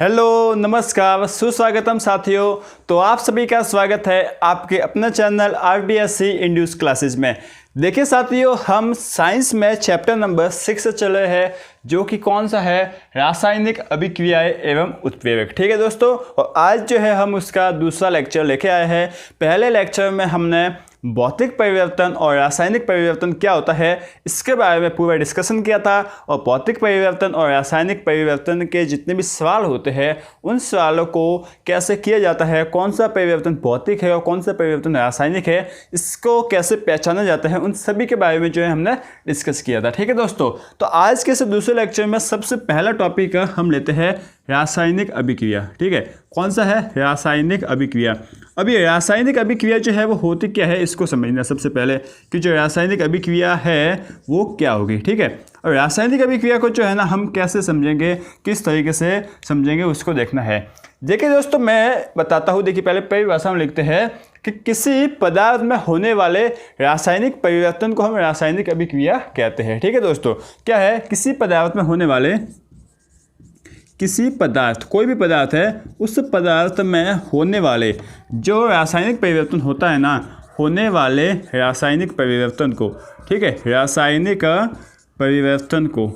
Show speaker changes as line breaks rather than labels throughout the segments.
Hello नमस्कार सुस्वागतम साथियों। तो आप सभी का स्वागत है आपके अपने चैनल RDSC इंड्यूस क्लासेस में। देखिए साथियों, हम साइंस में चैप्टर नंबर 6 से चल रहे हैं, जो कि कौन सा है, रासायनिक अभिक्रियाएं एवं उत्प्रेरक। ठीक है दोस्तों, और आज जो है हम उसका दूसरा लेक्चर लेके आए हैं। पहले लेक्चर में हमने भौतिक परिवर्तन और रासायनिक परिवर्तन क्या होता है इसके बारे में पूरा डिस्कशन किया था, और भौतिक परिवर्तन और रासायनिक परिवर्तन के जितने भी सवाल होते हैं उन सवालों को कैसे किया जाता है, कौन सा परिवर्तन भौतिक है और कौन सा परिवर्तन रासायनिक है, इसको कैसे पहचाना जाता है, उन सभी के बारे में जो है हमने डिस्कस किया था। ठीक है दोस्तों, तो आज के इस दूसरे लेक्चर में सबसे पहला टॉपिक हम लेते हैं रासायनिक अभिक्रिया। ठीक है, कौन सा है, रासायनिक अभिक्रिया। अब ये रासायनिक अभिक्रिया जो है वो होती क्या है इसको समझना सबसे पहले, कि जो रासायनिक अभिक्रिया है वो क्या होगी। ठीक है, और रासायनिक अभिक्रिया को जो है ना हम कैसे समझेंगे, किस तरीके से समझेंगे, उसको देखना है। देखिए दोस्तों, मैं बताता हूँ। देखिए, पहले परिभाषा में लिखते हैं कि किसी पदार्थ में होने वाले रासायनिक परिवर्तन को हम रासायनिक अभिक्रिया कहते हैं। ठीक है दोस्तों, क्या है, किसी पदार्थ में होने वाले, किसी पदार्थ, कोई भी पदार्थ है, उस पदार्थ में होने वाले जो रासायनिक परिवर्तन होता है ना, होने वाले रासायनिक परिवर्तन को, ठीक है, रासायनिक परिवर्तन को,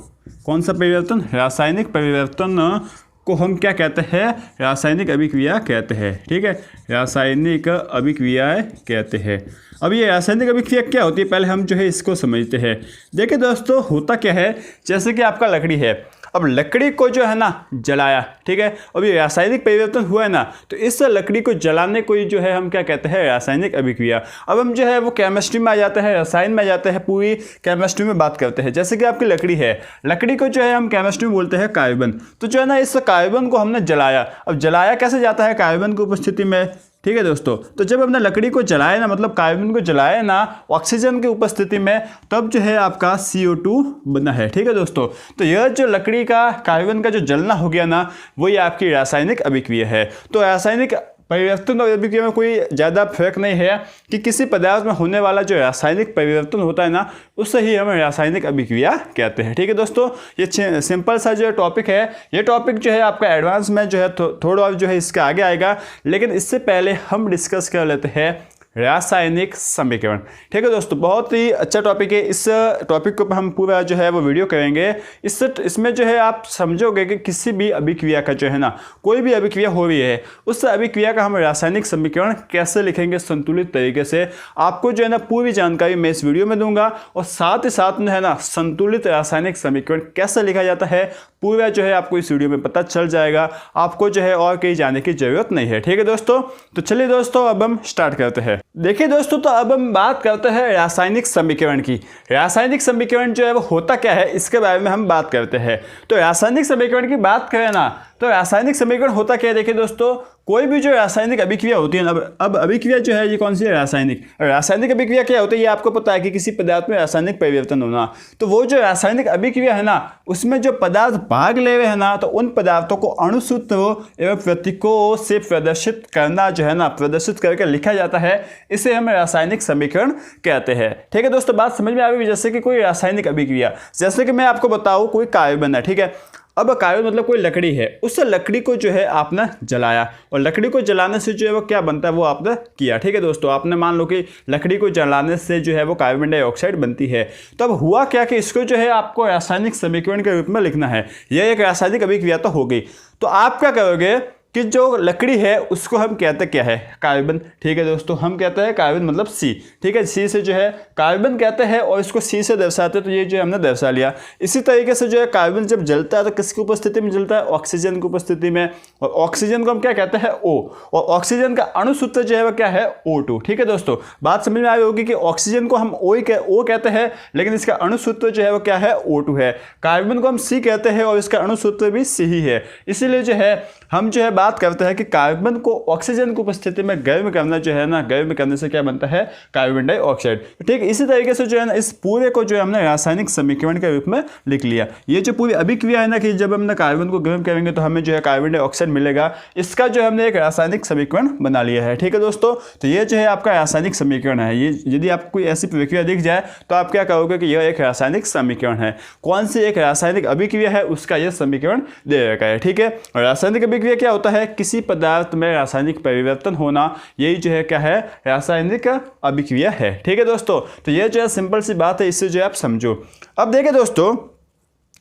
कौन सा परिवर्तन, रासायनिक परिवर्तन को हम क्या कहते हैं, रासायनिक अभिक्रिया कहते हैं। ठीक है, रासायनिक अभिक्रियाएं कहते हैं। अब ये रासायनिक अभिक्रिया क्या होती है, पहले हम जो है इसको समझते हैं। देखिए दोस्तों, होता क्या है, जैसे कि आपका लकड़ी है, अब लकड़ी को जो है ना जलाया, ठीक है, अब ये रासायनिक परिवर्तन हुआ है ना, तो इस लकड़ी को जलाने को ही जो है हम क्या कहते हैं, रासायनिक अभिक्रिया। अब हम जो है वो केमिस्ट्री में आ जाते हैं, रसायन में आ जाते हैं, पूरी केमिस्ट्री में बात करते हैं। जैसे कि आपकी लकड़ी है, लकड़ी को जो है हम केमिस्ट्री में बोलते हैं कार्बन। तो जो है ना इस कार्बन को हमने जलाया। अब जलाया कैसे जाता है, कार्बन की उपस्थिति में। ठीक है दोस्तों, तो जब हमने लकड़ी को जलाया ना, मतलब कार्बन को जलाया ना ऑक्सीजन की उपस्थिति में, तब जो है आपका CO2 बना है। ठीक है दोस्तों, तो यह जो लकड़ी का कार्बन का जो जलना हो गया ना, वही आपकी रासायनिक अभिक्रिया है। तो रासायनिक परिवर्तन और अभिक्रिया में कोई ज़्यादा फर्क नहीं है, कि किसी पदार्थ में होने वाला जो रासायनिक परिवर्तन होता है ना, उससे ही हम रासायनिक अभिक्रिया कहते हैं। ठीक है दोस्तों, ये सिंपल सा जो टॉपिक है, ये टॉपिक जो है आपका एडवांस में जो है थोड़ा और जो है इसके आगे आएगा, लेकिन इससे पहले हम डिस्कस कर लेते हैं रासायनिक समीकरण। ठीक है दोस्तों, बहुत ही अच्छा टॉपिक है। इस टॉपिक को हम पूरा जो है वो वीडियो करेंगे। इसमें जो है आप समझोगे कि किसी भी अभिक्रिया का जो है ना, कोई भी अभिक्रिया हो रही है, उस अभिक्रिया का हम रासायनिक समीकरण कैसे लिखेंगे संतुलित तरीके से, आपको जो है ना पूरी जानकारी मैं इस वीडियो में दूंगा। और साथ ही साथ में है ना संतुलित रासायनिक समीकरण कैसे लिखा जाता है, पूरा जो है आपको इस वीडियो में पता चल जाएगा। आपको जो है और कहीं जाने की जरूरत नहीं है। ठीक है दोस्तों, तो चलिए दोस्तों अब हम स्टार्ट करते हैं। देखिए दोस्तों, तो अब हम बात करते हैं रासायनिक समीकरण की। रासायनिक समीकरण जो है वो होता क्या है, इसके बारे में हम बात करते हैं। तो रासायनिक समीकरण की बात करें ना, तो रासायनिक समीकरण होता क्या है। देखिए दोस्तों, कोई भी जो रासायनिक अभिक्रिया होती है ना, अब अभिक्रिया जो है ये कौन सी है, रासायनिक अभिक्रिया क्या होती है, ये आपको पता है कि किसी पदार्थ में रासायनिक परिवर्तन होना। तो वो जो रासायनिक अभिक्रिया है ना, उसमें जो पदार्थ भाग ले रहे हैं ना, तो उन पदार्थों को अणुसूत्रों एवं प्रतीकों से प्रदर्शित करना जो है ना, प्रदर्शित करके लिखा जाता है। इसे हम रासायनिक समीकरण कहते हैं। ठीक है दोस्तों, बात समझ में आ गई। जैसे कि कोई रासायनिक अभिक्रिया, जैसे कि मैं आपको बताऊं, कोई कार्बन है, ठीक है, अब कार्बन मतलब कोई लकड़ी है, उस लकड़ी को जो है आपने जलाया, और लकड़ी को जलाने से जो है वो क्या बनता है, वो आपने किया। ठीक है दोस्तों, आपने मान लो कि लकड़ी को जलाने से जो है वो कार्बन डाइऑक्साइड बनती है। तो अब हुआ क्या कि इसको जो है आपको रासायनिक समीकरण के रूप में लिखना है। यह एक रासायनिक अभिक्रिया तो हो गई। तो आप क्या करोगे कि जो लकड़ी है उसको हम कहते क्या है, कार्बन। ठीक है दोस्तों, हम कहते हैं कार्बन मतलब C। ठीक है, C से जो है कार्बन कहते हैं, और इसको C से दर्शाते हैं। तो ये जो हमने दर्शा लिया। इसी तरीके से जो है कार्बन जब जलता है तो किसकी उपस्थिति में जलता है, ऑक्सीजन की उपस्थिति में, और ऑक्सीजन को हम क्या कहते हैं, O, और ऑक्सीजन का अणुसूत्र जो है वो क्या है, O2। ठीक है दोस्तों, बात समझ में आई होगी कि ऑक्सीजन को हम O कहते हैं, लेकिन इसका अणुसूत्र जो है वो क्या है, O2 है। कार्बन को हम C कहते हैं, और इसका अणुसूत्र भी C ही है। इसीलिए जो है हम जो है बात करते हैं कि कार्बन को ऑक्सीजन की उपस्थिति में गर्म करना जो है ना, गर्म करने से क्या बनता है, कार्बन डाइऑक्साइड। ठीक, इसी तरीके से जो है ना इस पूरे को जो है हमने रासायनिक समीकरण के रूप में लिख लिया। ये जो पूरी अभिक्रिया है ना कि जब हमने कार्बन को गर्म करेंगे तो हमें जो है कार्बन डाइऑक्साइड मिलेगा, इसका जो हमने एक रासायनिक समीकरण बना लिया है। ठीक है दोस्तों, तो ये जो है आपका रासायनिक समीकरण है। ये यदि आपको कोई ऐसी प्रक्रिया दिख जाए तो आप क्या कहोगे कि यह एक रासायनिक समीकरण है। कौन सी एक रासायनिक अभिक्रिया है उसका यह समीकरण दे रखा है। ठीक है, रासायनिक अभिक्रिया क्या होता है, किसी पदार्थ में रासायनिक परिवर्तन होना, यही जो है क्या है, रासायनिक अभिक्रिया है। ठीक है दोस्तों, तो ये जो है सिंपल सी बात है, इससे जो है आप समझो। अब देखिए दोस्तों,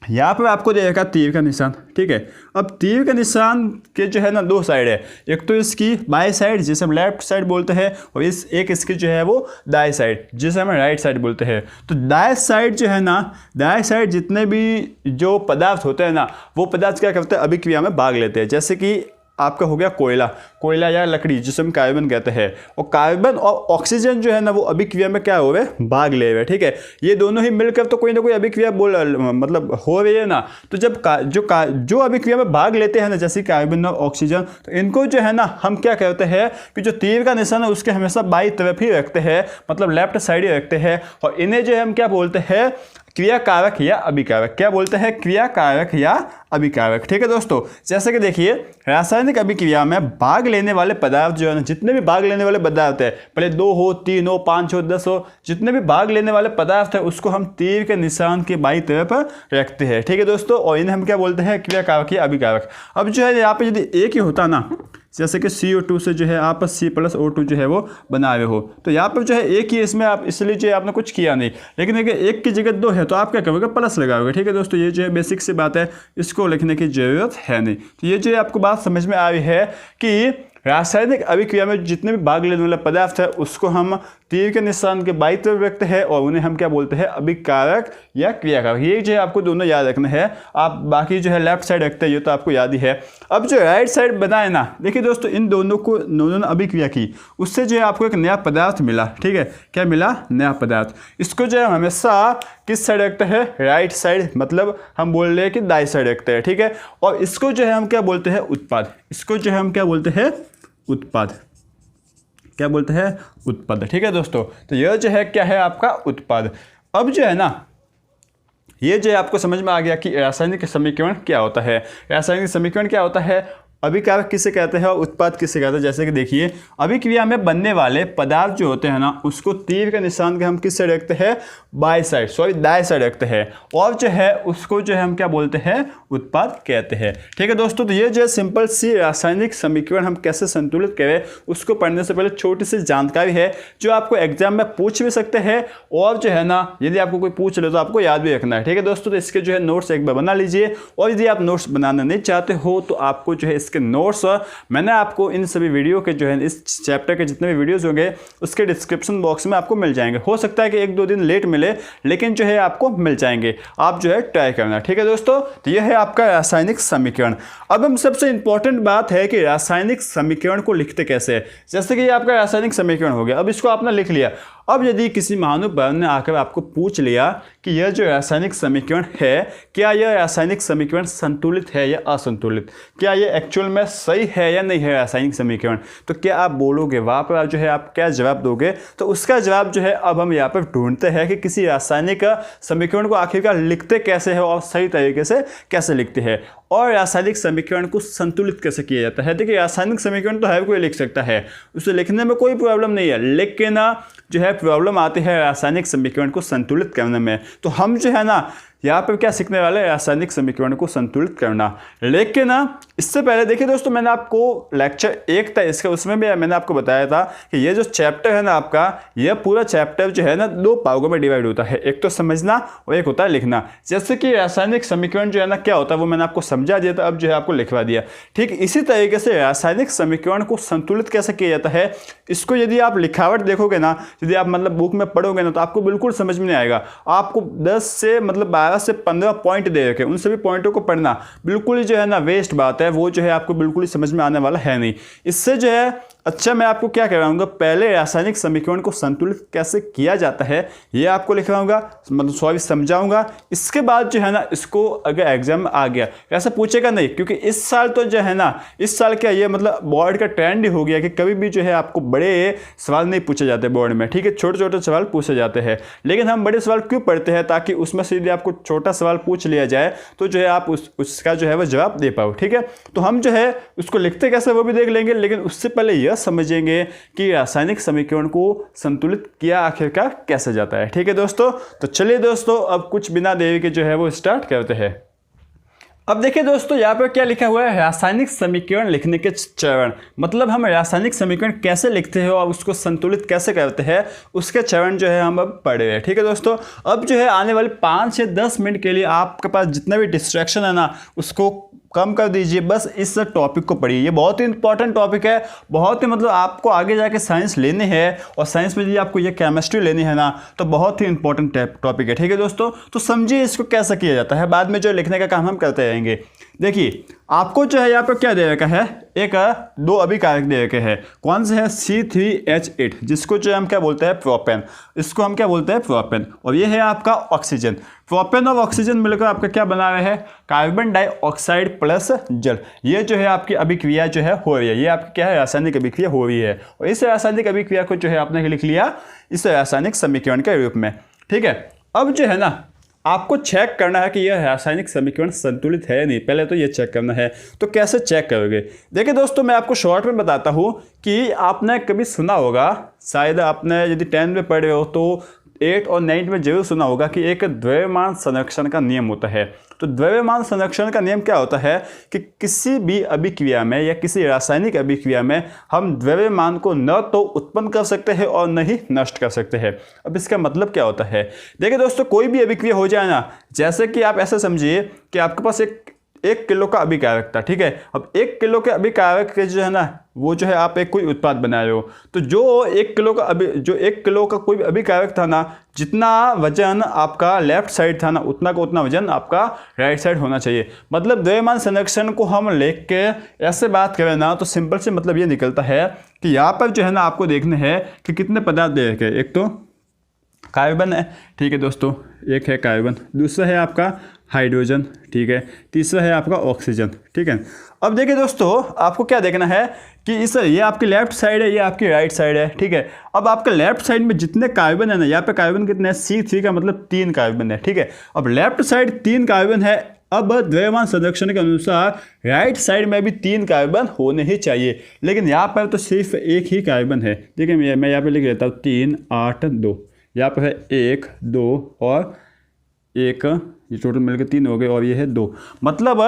यहाँ पर आपको दे रखा तीर का निशान। ठीक है, अब तीर के निशान के जो है ना दो साइड है, एक तो इसकी बाएं साइड जिसे हम लेफ्ट साइड बोलते हैं, और एक इसकी जो है वो दाएं साइड जिसे हम राइट साइड बोलते हैं। तो दाएं साइड जो है ना, दाएं साइड जितने भी जो पदार्थ होते हैं ना, वो पदार्थ क्या करते हैं, अभिक्रिया में भाग लेते हैं। जैसे कि आपका हो गया कोयला या लकड़ी जिसे हम कार्बन कहते हैं, और कार्बन और ऑक्सीजन जो है ना वो अभिक्रिया में क्या हो रहे, भाग ले रहे। ठीक है, ये दोनों ही मिलकर तो कोई ना कोई अभिक्रिया मतलब हो रही है ना। तो जब जो अभिक्रिया में भाग लेते हैं ना, जैसे कार्बन और ऑक्सीजन, तो इनको जो है ना हम क्या कहते हैं कि जो तीर का निशान है उसके हमेशा बाई तरफ ही रखते हैं, मतलब लेफ्ट साइड ही रखते हैं, और इन्हें जो है हम क्या बोलते हैं, क्रियाकारक या अभिकारक। क्या बोलते हैं, क्रियाकारक या अभिकारक। ठीक है दोस्तों, जैसे कि देखिए रासायनिक अभिक्रिया में भाग लेने वाले पदार्थ जो है ना, जितने भी भाग लेने वाले पदार्थ है, भले 2 हो, 3 हो, 5 हो, 10 हो, जितने भी भाग लेने वाले पदार्थ है उसको हम तीर के निशान के बाईं तरफ रखते हैं। ठीक है दोस्तों, और इन्हें हम क्या बोलते हैं, क्रियाकारक या अभिकारक। अब जो है यहाँ पे यदि एक ही होता ना, जैसे कि CO2 से जो है आप C+O2 जो है वो बना रहे हो, तो यहाँ पर जो है एक ही, इसमें आप इसलिए जो है आपने कुछ किया नहीं, लेकिन अगर एक की जगह 2 है तो आप क्या करोगे, प्लस लगाओगे। ठीक है दोस्तों, ये जो है बेसिक सी बात है, इसको लिखने की जरूरत है नहीं। तो ये जो है आपको बात समझ में आ रही है कि रासायनिक अभिक्रिया में जितने भी भाग लेने वाला पदार्थ है उसको हम तीर के निशान के बाईं तरफ रखते हैं, और उन्हें हम क्या बोलते हैं, अभिकारक या क्रियाकारक। ये जो है आपको दोनों याद रखना है। आप बाकी जो है लेफ्ट साइड रखते हैं, ये तो आपको याद ही है। अब जो राइट साइड बनाए ना, देखिए दोस्तों, इन दोनों ने अभिक्रिया की, उससे जो है आपको एक नया पदार्थ मिला। ठीक है, क्या मिला, नया पदार्थ। इसको जो है हमेशा किस साइड रखते हैं, राइट साइड, मतलब हम बोल रहे हैं कि दाई साइड रखते हैं। ठीक है, और इसको जो है हम क्या बोलते हैं, उत्पाद। इसको जो है हम क्या बोलते हैं, उत्पाद। क्या बोलते हैं, उत्पाद। ठीक है दोस्तों, तो यह जो है क्या है, आपका उत्पाद। अब जो है ना, ये जो है आपको समझ में आ गया कि रासायनिक समीकरण क्या होता है। रासायनिक समीकरण क्या होता है, अभिकारक किसे कहते हैं और उत्पाद किसे कहते हैं। जैसे कि देखिए, अभिक्रिया में बनने वाले पदार्थ जो होते हैं ना, उसको तीर के निशान के हम किस साइड रखते हैं, बाई साइड, दाएं साइड रखते हैं, और जो है उसको जो है हम क्या बोलते हैं, उत्पाद कहते हैं। ठीक है दोस्तों, तो ये जो है सिंपल सी रासायनिक समीकरण हम कैसे संतुलित करें, उसको पढ़ने से पहले छोटी सी जानकारी है जो आपको एग्जाम में पूछ भी सकते हैं, और जो है ना यदि आपको कोई पूछ ले तो आपको याद भी रखना है। ठीक है दोस्तों, तो इसके जो है नोट्स एक बार बना लीजिए, और यदि आप नोट्स बनाना नहीं चाहते हो तो आपको जो है इसके नोट्स मैंने आपको इन सभी वीडियो के जो है इस चैप्टर के जितने भी वीडियोस होंगे उसके डिस्क्रिप्शन बॉक्स में आपको मिल जाएंगे। हो सकता है कि 1-2 दिन लेट मिले, लेकिन जो है आपको मिल जाएंगे। आप जो है ट्राई करना। ठीक है दोस्तों, तो यह है आपका रासायनिक समीकरण। अब हम सबसे इंपॉर्टेंट बात है कि रासायनिक समीकरण को लिखते कैसे है। जैसे कि ये आपका रासायनिक समीकरण हो गया, अब इसको आपने लिख लिया। अब यदि किसी महानुभाव ने आकर आपको पूछ लिया कि यह जो रासायनिक समीकरण है, क्या यह रासायनिक समीकरण संतुलित है या असंतुलित, क्या यह एक्चुअल में सही है या नहीं है रासायनिक समीकरण, तो क्या आप बोलोगे, वहाँ पर जो है आप क्या जवाब दोगे। तो उसका जवाब जो है अब हम यहाँ पर ढूंढते हैं कि किसी रासायनिक समीकरण को आखिरकार लिखते कैसे है और सही तरीके से कैसे लिखते हैं, और रासायनिक समीकरण को संतुलित कैसे किया जाता है। देखिए, रासायनिक समीकरण तो हर कोई लिख सकता है, उसे लिखने में कोई प्रॉब्लम नहीं है, लेकिन जो है प्रॉब्लम आती है रासायनिक समीकरण को संतुलित करने में। तो हम जो है ना यहाँ पर क्या सीखने वाले हैं, रासायनिक समीकरण को संतुलित करना। लेकिन इससे पहले देखिए दोस्तों, मैंने आपको लेक्चर 1 था इसका, उसमें भी मैंने आपको बताया था कि ये जो चैप्टर है ना आपका, यह पूरा चैप्टर जो है ना 2 भागों में डिवाइड होता है, एक तो समझना और एक होता है लिखना। जैसे कि रासायनिक समीकरण जो है ना क्या होता है वो मैंने आपको समझा दिया था, अब जो है आपको लिखवा दिया। ठीक इसी तरीके से रासायनिक समीकरण को संतुलित कैसे किया जाता है, इसको यदि आप लिखावट देखोगे ना, यदि आप मतलब बुक में पढ़ोगे ना, तो आपको बिल्कुल समझ में नहीं आएगा। आपको 10 से मतलब 12 से 15 पॉइंट दे रखे, उन सभी पॉइंटों को पढ़ना बिल्कुल जो है ना वेस्ट बात है, वो जो है आपको बिल्कुल ही समझ में आने वाला है नहीं। इससे जो है अच्छा, मैं आपको क्या कराऊंगा, पहले रासायनिक समीकरण को संतुलित कैसे किया जाता है ये आपको लिखवाऊंगा, मतलब सॉरी समझाऊंगा। इसके बाद जो है ना इसको अगर एग्जाम में आ गया, ऐसा पूछेगा नहीं, क्योंकि इस साल तो जो है ना, इस साल क्या ये मतलब बोर्ड का ट्रेंड ही हो गया कि कभी भी जो है आपको बड़े सवाल नहीं पूछे जाते बोर्ड में, ठीक है, छोटे छोटे सवाल पूछे जाते हैं। लेकिन हम बड़े सवाल क्यों पढ़ते हैं, ताकि उसमें से यदि आपको छोटा सवाल पूछ लिया जाए तो जो है आप उसका जो है वो जवाब दे पाओ, ठीक है। तो हम जो है उसको लिखते कैसे वो भी देख लेंगे, लेकिन उससे पहले यह समझेंगे कि रासायनिक समीकरण को संतुलित किया आखिरकार कैसे जाता है, ठीक है दोस्तों। तो चलिए दोस्तों, अब कुछ बिना देरी के जो है वो स्टार्ट करते हैं। अब देखिए दोस्तों, यहाँ पर क्या लिखा हुआ है, रासायनिक समीकरण लिखने के चरण, मतलब हम रासायनिक समीकरण कैसे लिखते हैं और उसको संतुलित कैसे करते हैं उसके चरण जो है हम अब पढ़ रहे हैं, ठीक है दोस्तों। अब जो है आने वाले 5 से 10 मिनट के लिए आपके पास जितना भी डिस्ट्रैक्शन है ना उसको कम कर दीजिए, बस इस टॉपिक को पढ़िए। ये बहुत ही इंपॉर्टेंट टॉपिक है, बहुत ही मतलब आपको आगे जाके साइंस लेने हैं, और साइंस में यदि आपको ये केमिस्ट्री लेनी है ना तो बहुत ही इंपॉर्टेंट टॉपिक है, ठीक है दोस्तों। तो समझिए इसको कैसे किया जाता है, बाद में जो लिखने का काम हम करते रहेंगे। देखिए आपको जो है यहाँ पर क्या दे रखा है, एक 2 अभिकारक दे रखे हैं, कौन से है, C3H8, जिसको जो हम क्या बोलते हैं, प्रोपेन, इसको हम क्या बोलते हैं, प्रोपेन, और ये है आपका ऑक्सीजन। प्रोपेन और ऑक्सीजन मिलकर आपका क्या बना रहे हैं, कार्बन डाइऑक्साइड प्लस जल। ये जो है आपकी अभिक्रिया जो है हो रही है, ये आपकी क्या है, रासायनिक अभिक्रिया हो रही है, और इस रासायनिक अभिक्रिया को जो है आपने लिख लिया इस रासायनिक समीकरण के रूप में, ठीक है। अब जो है ना आपको चेक करना है कि यह रासायनिक समीकरण संतुलित है या नहीं, पहले तो ये चेक करना है। तो कैसे चेक करोगे, देखिए दोस्तों मैं आपको शॉर्ट में बताता हूँ कि आपने कभी सुना होगा, शायद आपने यदि 10 में पढ़े हो तो 8 और 9 में जरूर सुना होगा कि एक द्रव्यमान संरक्षण का नियम होता है। तो द्रव्यमान संरक्षण का नियम क्या होता है कि किसी भी अभिक्रिया में या किसी रासायनिक अभिक्रिया में हम द्रव्यमान को न तो उत्पन्न कर सकते हैं और न ही नष्ट कर सकते हैं। अब इसका मतलब क्या होता है, देखिए दोस्तों कोई भी अभिक्रिया हो जाए ना, जैसे कि आप ऐसे समझिए कि आपके पास एक किलो का अभिकारक था, ठीक है। अब 1 किलो के अभिकारक के जो है ना वो जो है आप एक कोई उत्पाद बना रहे हो, तो जो 1 किलो का कोई अभिकारक था ना, जितना वजन आपका लेफ्ट साइड था ना उतना का उतना वजन आपका राइट साइड होना चाहिए। मतलब द्रव्यमान संरक्षण को हम लेख के ऐसे बात करें ना तो सिंपल से मतलब ये निकलता है कि यहाँ पर जो है ना आपको देखना है कि कितने पदार्थ दे रखे, एक तो कार्बन है, ठीक है दोस्तों, एक है कार्बन, दूसरा है आपका हाइड्रोजन, ठीक है, तीसरा है आपका ऑक्सीजन, ठीक है। अब देखिए दोस्तों आपको क्या देखना है कि ये आपकी लेफ्ट साइड है, ये आपकी राइट साइड है, ठीक है। अब आपके लेफ्ट साइड में जितने कार्बन है ना, यहाँ पे कार्बन कितने हैं, C3 का मतलब 3 कार्बन है, ठीक है। अब लेफ्ट साइड 3 कार्बन है, अब द्रव्यमान संरक्षण के अनुसार राइट साइड में भी 3 कार्बन होने ही चाहिए, लेकिन यहाँ पर तो सिर्फ एक ही कार्बन है। देखिए मैं यहाँ पे लिख लेता हूँ 3 8 2, यहाँ पर है 1 2 और 1, ये टोटल मिलकर 3 हो गए, और ये है 2। मतलब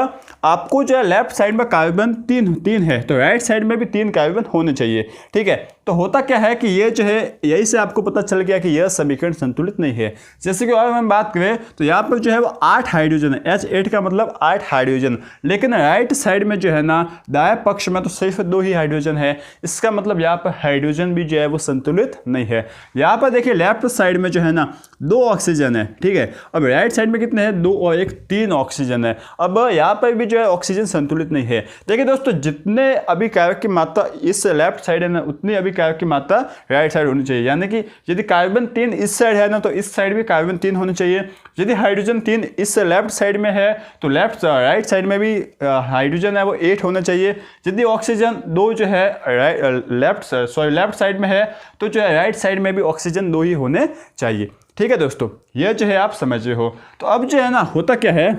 आपको जो है लेफ्ट साइड में कार्बन 3 है, तो राइट साइड में भी 3 कार्बन होने चाहिए, ठीक है। तो होता क्या है कि ये जो है यही से आपको पता चल गया कि यह समीकरण संतुलित नहीं है। जैसे कि और हम बात करें तो यहाँ पर जो है वो 8 हाइड्रोजन है, H8 का मतलब 8 हाइड्रोजन, लेकिन राइट साइड में जो है ना दाएं पक्ष में तो सिर्फ 2 ही हाइड्रोजन है, इसका मतलब यहाँ पर हाइड्रोजन भी जो है वो संतुलित नहीं है। यहाँ पर देखिए लेफ्ट साइड में जो है ना 2 ऑक्सीजन है, ठीक है। अब राइट साइड में कितने हैं, 2 और 1 3 ऑक्सीजन है। अब यहाँ पर भी जो है ऑक्सीजन संतुलित नहीं है। देखिए दोस्तों जितने अभिकारक की मात्रा इस लेफ्ट साइड है ना उतनी अभिकारक की मात्रा राइट साइड होनी चाहिए, यानी कि यदि कार्बन 3 इस साइड है ना तो इस साइड भी कार्बन 3 होनी चाहिए। यदि हाइड्रोजन 3 इस लेफ्ट साइड में है तो राइट साइड में भी हाइड्रोजन है वो 8 होना चाहिए। यदि ऑक्सीजन 2 जो है लेफ्ट साइड में है तो जो है राइट साइड में भी ऑक्सीजन 2 ही होने चाहिए, ठीक है दोस्तों। यह जो है आप समझ रहे हो। तो अब जो है ना होता क्या है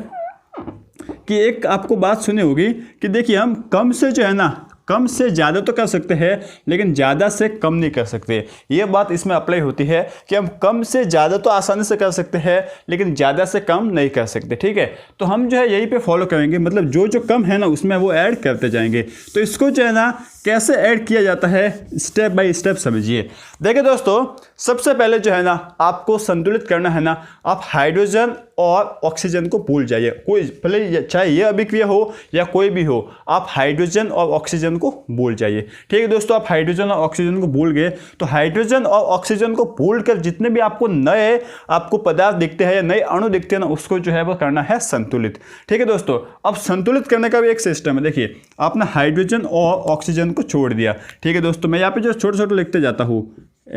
कि एक आपको बात सुनी होगी कि देखिए हम कम से जो है ना कम से ज़्यादा तो कर सकते हैं लेकिन ज़्यादा से कम नहीं कर सकते। ये बात इसमें अप्लाई होती है कि हम कम से ज़्यादा तो आसानी से कर सकते हैं लेकिन ज़्यादा से कम नहीं कर सकते, ठीक है। तो हम जो है यही पे फॉलो करेंगे, मतलब जो कम है ना उसमें वो ऐड करते जाएंगे। तो इसको जो है ना कैसे ऐड किया जाता है स्टेप बाय स्टेप समझिए। देखिए दोस्तों सबसे पहले जो है ना आपको संतुलित करना है ना, आप हाइड्रोजन और ऑक्सीजन को भूल जाइए। कोई भले चाहे ये अभिक्रिया हो या कोई भी हो, आप हाइड्रोजन और ऑक्सीजन को भूल जाइए, ठीक है दोस्तों। आप हाइड्रोजन और ऑक्सीजन को भूल गए तो हाइड्रोजन और ऑक्सीजन को भूल कर जितने भी आपको पदार्थ दिखते हैं या नए अणु दिखते हैं ना उसको जो है वो करना है संतुलित, ठीक है दोस्तों। अब संतुलित करने का भी एक सिस्टम है। देखिए आपने हाइड्रोजन और ऑक्सीजन को छोड़ दिया। ठीक है दोस्तों, मैं यहाँ पे जो छोटे छोटे लिखते जाता हूँ,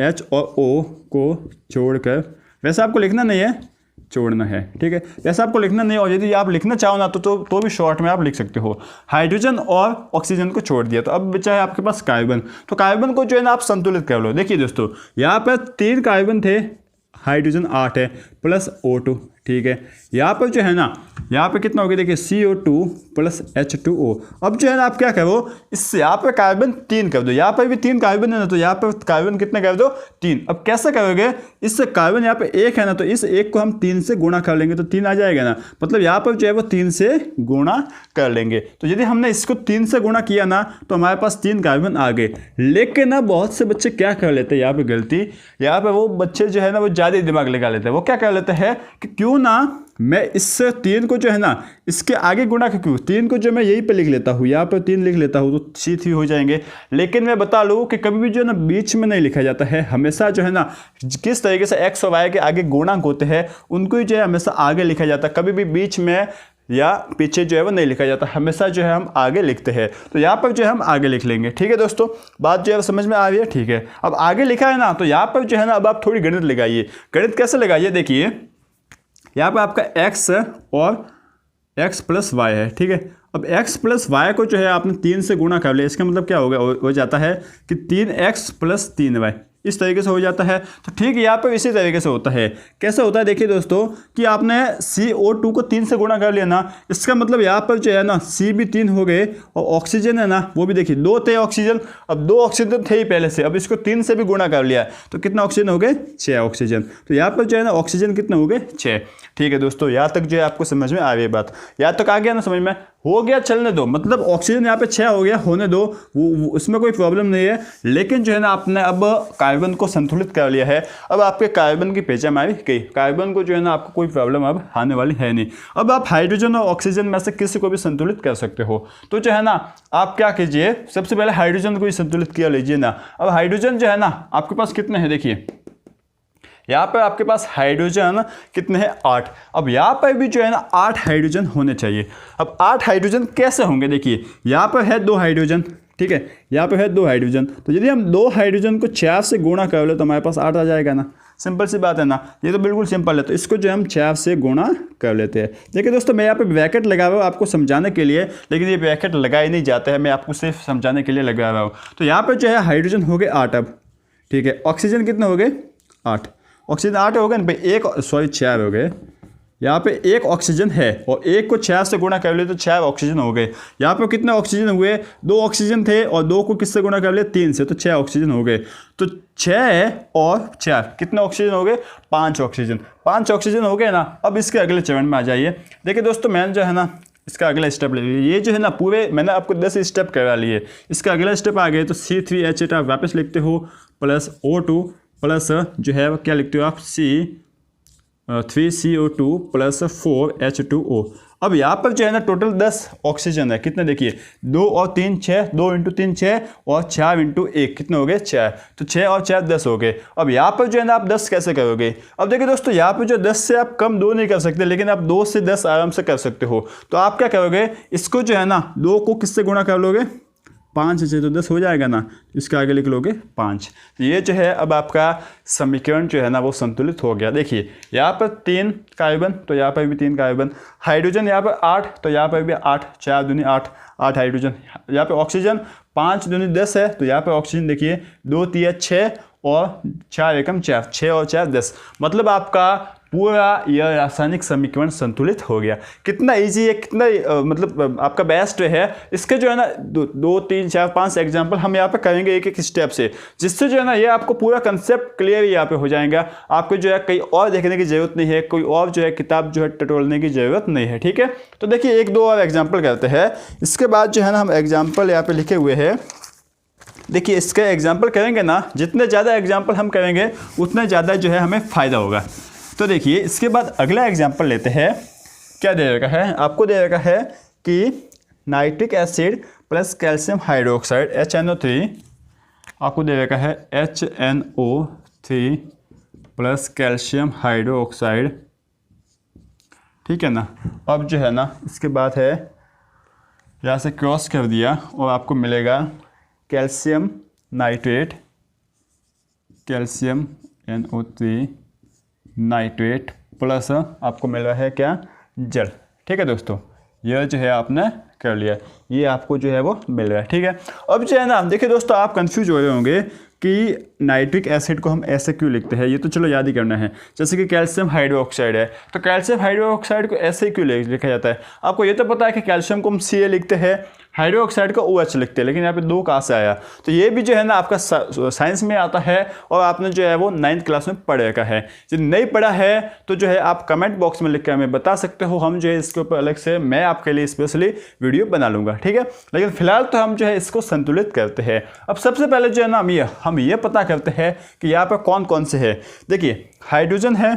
H और O को छोड़कर, वैसे आपको लिखना नहीं है, छोड़ना है। ठीक है, वैसे आपको लिखना नहीं है, और यदि आप लिखना चाहो ना तो भी शॉर्ट में आप लिख सकते हो। हाइड्रोजन और ऑक्सीजन को छोड़ दिया, तो अब बचा है आपके पास कार्बन। तो कार्बन को जो है ना आप संतुलित कर लो। देखिए दोस्तों, यहाँ पर 3 कार्बन थे, हाइड्रोजन 8 है, प्लस O2। ठीक है, यहाँ पर जो है ना, यहाँ पे कितना हो गया देखिए, CO2 प्लस H2O। अब जो है ना आप क्या करो, इससे यहाँ पे कार्बन 3 कर दो, यहाँ पर भी 3 कार्बन है ना, तो यहाँ पर कार्बन कितने कर दो, 3। अब कैसे करोगे, इससे कार्बन यहाँ पे 1 है ना, तो इस 1 को हम 3 से गुणा कर लेंगे तो 3 आ जाएगा ना, मतलब यहाँ पर जो है वो 3 से गुणा कर लेंगे। तो यदि हमने इसको 3 से गुणा किया ना, तो हमारे पास 3 कार्बन आ गए। लेकिन ना बहुत से बच्चे क्या कर लेते हैं यहाँ पे गलती, यहाँ पे वो बच्चे जो है ना वो ज़्यादा दिमाग लगा लेते हैं। वो क्या कर लेते हैं कि क्यों ना मैं इससे 3 को जो है ना इसके आगे गुणा क्यों, 3 को जो मैं यहीं पे लिख लेता हूँ, यहाँ पर 3 लिख लेता हूँ तो C3 हो जाएंगे। लेकिन मैं बता लूँ कि कभी भी जो है ना बीच में नहीं लिखा जाता है, हमेशा जो है ना किस तरीके से x और y के आगे गुणांक होते हैं उनको ही जो है हमेशा आगे लिखा जाता है, कभी भी बीच में या पीछे जो है वो नहीं लिखा जाता, हमेशा जो है हम आगे लिखते हैं। तो यहाँ पर जो है हम आगे लिख लेंगे। ठीक है दोस्तों, बात जो है समझ में आ रही है। ठीक है, अब आगे लिखा है ना, तो यहाँ पर जो है ना अब आप थोड़ी गणित लगाइए। गणित कैसे लगाइए, देखिए यहाँ पर आपका x और x प्लस वाई है। ठीक है, अब x प्लस वाई को जो है आपने 3 से गुणा कर लिया, इसका मतलब क्या होगा, हो जाता है कि 3x प्लस 3y, इस तरीके से हो जाता है। तो ठीक है, यहाँ पर इसी तरीके से होता है। कैसे होता है, देखिए दोस्तों कि आपने CO2 को 3 से गुणा कर लिया ना, इसका मतलब यहाँ पर जो है ना C भी 3 हो गए, और ऑक्सीजन है ना वो भी देखिए 2 थे ऑक्सीजन, अब 2 ऑक्सीजन थे ही पहले से, अब इसको 3 से भी गुणा कर लिया तो कितना ऑक्सीजन हो गए, 6 ऑक्सीजन। तो यहाँ पर जो है ना ऑक्सीजन कितने हो गए, 6। ठीक है दोस्तों, यहाँ तक जो है आपको समझ में आ रही है बात, यहाँ तक आ गया ना समझ में, हो गया, चलने दो, मतलब ऑक्सीजन यहाँ पे 6 हो गया, होने दो, वो उसमें कोई प्रॉब्लम नहीं है। लेकिन जो है ना आपने अब कार्बन को संतुलित कर लिया है, अब आपके कार्बन की पहचान मारी गई, कार्बन को जो है ना आपको कोई प्रॉब्लम अब आने वाली है नहीं। अब आप हाइड्रोजन और ऑक्सीजन में से किसी को भी संतुलित कर सकते हो। तो जो है ना आप क्या कीजिए, सबसे पहले हाइड्रोजन को ही संतुलित किया लीजिए ना। अब हाइड्रोजन जो है ना आपके पास कितने हैं, देखिए यहाँ पर आपके पास हाइड्रोजन कितने हैं, 8। अब यहाँ पर भी जो है ना 8 हाइड्रोजन होने चाहिए। अब 8 हाइड्रोजन कैसे होंगे, देखिए यहाँ पर है 2 हाइड्रोजन, ठीक है, यहाँ पर है 2 हाइड्रोजन, तो यदि हम 2 हाइड्रोजन को 4 से गुणा कर ले तो हमारे पास 8 आ जाएगा ना, सिंपल सी बात है ना, ये तो बिल्कुल सिंपल है। तो इसको जो हम 4 से गुणा कर लेते हैं। देखिए दोस्तों, मैं यहाँ पे ब्रैकेट लगा हुआ हूँ आपको समझाने के लिए, लेकिन ये ब्रैकेट लगाए नहीं जाते हैं, मैं आपको सिर्फ समझाने के लिए लगा रहा हूँ। तो यहाँ पर जो है हाइड्रोजन हो गए 8 अब, ठीक है, ऑक्सीजन कितने हो गए, 8, ऑक्सीजन 8 हो गए ना भाई, 4 हो गए। यहाँ पे 1 ऑक्सीजन है और 1 को 4 से गुणा कर लिए तो 4 ऑक्सीजन हो गए। यहाँ पे कितने ऑक्सीजन हुए, 2 ऑक्सीजन थे और 2 को किससे गुणा कर लिए, 3 से, तो 6 ऑक्सीजन हो गए। तो 6 और 4 कितने ऑक्सीजन हो गए, 5 ऑक्सीजन। 5 ऑक्सीजन हो गए ना। अब इसके अगले चरण में आ जाइए। देखिए दोस्तों, मैंने जो है ना इसका अगला स्टेप ले लिया, ये जो है ना पूरे मैंने आपको 10 स्टेप करा लिए, इसका अगला स्टेप आ गए तो C3H8 आप वापस लिखते हो प्लस O2 प्लस जो है क्या लिखते हो आप, 3CO2 प्लस 4H2O। अब यहाँ पर जो है ना टोटल 10 ऑक्सीजन है, कितने देखिए, 2 और 3 6, 2 × 3 6 और 4 × 1 कितने हो गए, 4। तो 6 और 4 10 हो गए। अब यहाँ पर जो है ना आप 10 कैसे करोगे, अब देखिए दोस्तों, यहाँ पर जो 10 से आप कम 2 नहीं कर सकते, लेकिन आप 2 से 10 आराम से कर सकते हो। तो आप क्या करोगे, इसको जो है ना 2 को किससे गुणा कर लोगे, 5 से, तो 10 हो जाएगा ना, इसके आगे लिख लोगे 5। ये जो है अब आपका समीकरण जो है ना वो संतुलित हो गया। देखिए यहाँ पर 3 कार्बन, तो यहाँ पर भी 3 कार्बन, हाइड्रोजन यहाँ पर 8, तो यहाँ पर भी 8, 4 दूनी 8, 8 हाइड्रोजन। यहाँ पे ऑक्सीजन 5 दूनी 10 है, तो यहाँ पर ऑक्सीजन देखिए 2 3 6 और 4 एकम 4, 6 और 4 10, मतलब आपका पूरा यह रासायनिक समीकरण संतुलित हो गया। कितना इजी है, कितना मतलब आपका बेस्ट है। इसके जो है ना 2 3 4 5 एग्जाम्पल हम यहाँ पे करेंगे एक एक स्टेप से, जिससे जो है ना ये आपको पूरा कंसेप्ट क्लियर यहाँ पे हो जाएगा। आपको जो है कहीं और देखने की जरूरत नहीं है, कोई और जो है किताब जो है टटोलने की जरूरत नहीं है, ठीक है। तो देखिए 1 2 और एग्जाम्पल करते हैं, इसके बाद जो है ना हम एग्जाम्पल यहाँ पे लिखे हुए हैं। देखिए इसके एग्जाम्पल करेंगे ना, जितने ज़्यादा एग्जाम्पल हम करेंगे उतना ज़्यादा जो है हमें फ़ायदा होगा। तो देखिए इसके बाद अगला एग्जाम्पल लेते हैं। क्या दे रखा है आपको, दे रखा है कि nitric acid plus calcium hydroxide HNO3, आपको दे रखा है HNO3 प्लस कैल्शियम हाइड्रोक्साइड, ठीक है ना। अब जो है ना इसके बाद है यहाँ से क्रॉस कर दिया और आपको मिलेगा calcium nitrate, calcium NO3 nitrate plus आपको मिल रहा है क्या, जल। ठीक है दोस्तों, यह जो है आपने कर लिया, ये आपको जो है वो मिल रहा है। ठीक है, अब जो है ना देखिए दोस्तों, आप कंफ्यूज हो रहे होंगे कि नाइट्रिक एसिड को हम ऐसे क्यों लिखते हैं, ये तो चलो याद ही करना है। जैसे कि कैल्शियम हाइड्रोक्साइड है, तो कैल्शियम हाइड्रोक्साइड को ऐसे क्यों लिखा जाता है। आपको ये तो पता है कि कैल्शियम को हम Ca लिखते हैं, हाइड्रोक्साइड को OH लिखते हैं, लेकिन यहाँ पे 2 कहाँ से आया। तो ये भी जो है ना आपका साइंस में आता है और आपने जो है वो 9th क्लास में पढ़े का है। यदि नहीं पढ़ा है तो जो है आप कमेंट बॉक्स में लिख कर हमें बता सकते हो, हम जो है इसके ऊपर अलग से मैं आपके लिए स्पेशली वीडियो बना लूँगा। ठीक है, लेकिन फिलहाल तो हम जो है इसको संतुलित करते हैं। अब सबसे पहले जो है ना हम ये पता करते हैं कि यहाँ पर कौन कौन से है। देखिए, हाइड्रोजन है,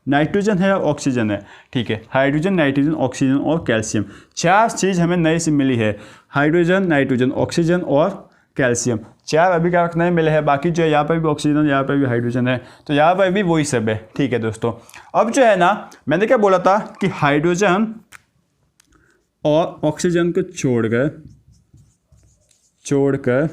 नाइट्रोजन है और ऑक्सीजन है। ठीक है, हाइड्रोजन, नाइट्रोजन, ऑक्सीजन और कैल्शियम, 4 चीज़ हमें नई से मिली है। हाइड्रोजन, नाइट्रोजन, ऑक्सीजन और कैल्शियम, 4 अभी तक नहीं मिले हैं। बाकी जो है यहाँ पर भी ऑक्सीजन, यहाँ पर भी हाइड्रोजन है, तो यहाँ पर भी वही सब है। ठीक है दोस्तों, अब जो है ना मैंने क्या बोला था कि हाइड्रोजन और ऑक्सीजन को छोड़कर